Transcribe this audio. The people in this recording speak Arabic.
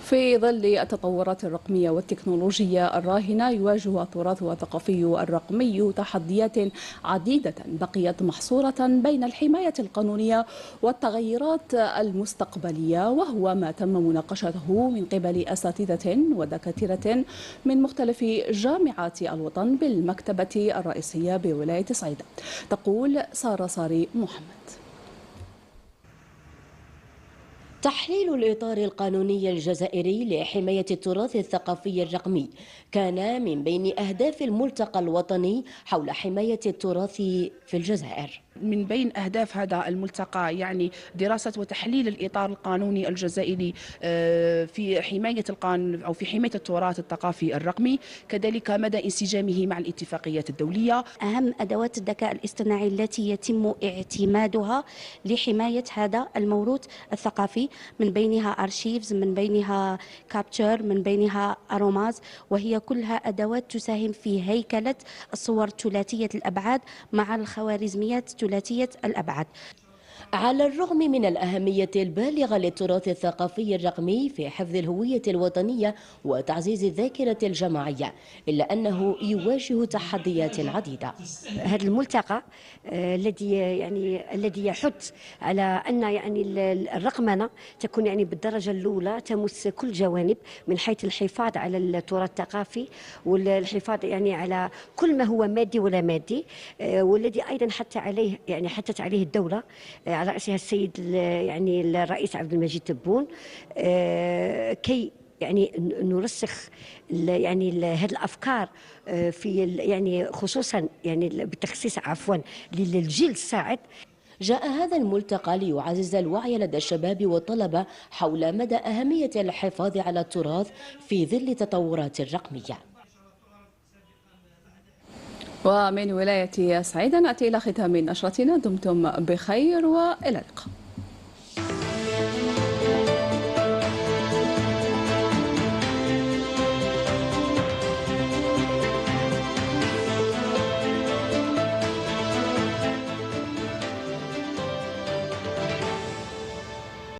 في ظل التطورات الرقمية والتكنولوجية الراهنة، يواجه التراث الثقافي الرقمي تحديات عديدة بقيت محصورة بين الحماية القانونية والتغيرات المستقبلية، وهو ما تم مناقشته من قبل أساتذة ودكاترة من مختلف جامعات الوطن بالمكتبة الرئيسية بولاية صعيدة. تقول سارة صاري محمد. تحليل الإطار القانوني الجزائري لحماية التراث الثقافي الرقمي كان من بين أهداف الملتقى الوطني حول حماية التراث في الجزائر. من بين أهداف هذا الملتقى يعني دراسة وتحليل الإطار القانوني الجزائري في حماية أو في حماية التراث الثقافي الرقمي، كذلك مدى انسجامه مع الاتفاقيات الدولية. أهم أدوات الذكاء الاصطناعي التي يتم اعتمادها لحماية هذا الموروث الثقافي، من بينها أرشيفز، من بينها كابتشر، من بينها أروماز، وهي كلها أدوات تساهم في هيكلة الصور ثلاثية الأبعاد مع الخوارزميات ثلاثية الأبعاد. على الرغم من الأهمية البالغة للتراث الثقافي الرقمي في حفظ الهوية الوطنية وتعزيز الذاكرة الجماعية، إلا أنه يواجه تحديات عديدة. هذا الملتقى الذي يحث على أن الرقمنة تكون بالدرجة الأولى تمس كل جوانب، من حيث الحفاظ على التراث الثقافي والحفاظ على كل ما هو مادي ولا مادي، والذي أيضا حثت عليه الدولة على رأسها السيد الرئيس عبد المجيد تبون، كي نرسخ هذه الافكار في خصوصا بالتخصيص للجيل الصاعد. جاء هذا الملتقى ليعزز الوعي لدى الشباب والطلبة حول مدى أهمية الحفاظ على التراث في ظل التطورات الرقمية. ومن ولاية صعيدة نأتي إلى ختام نشرتنا. دمتم بخير وإلى اللقاء.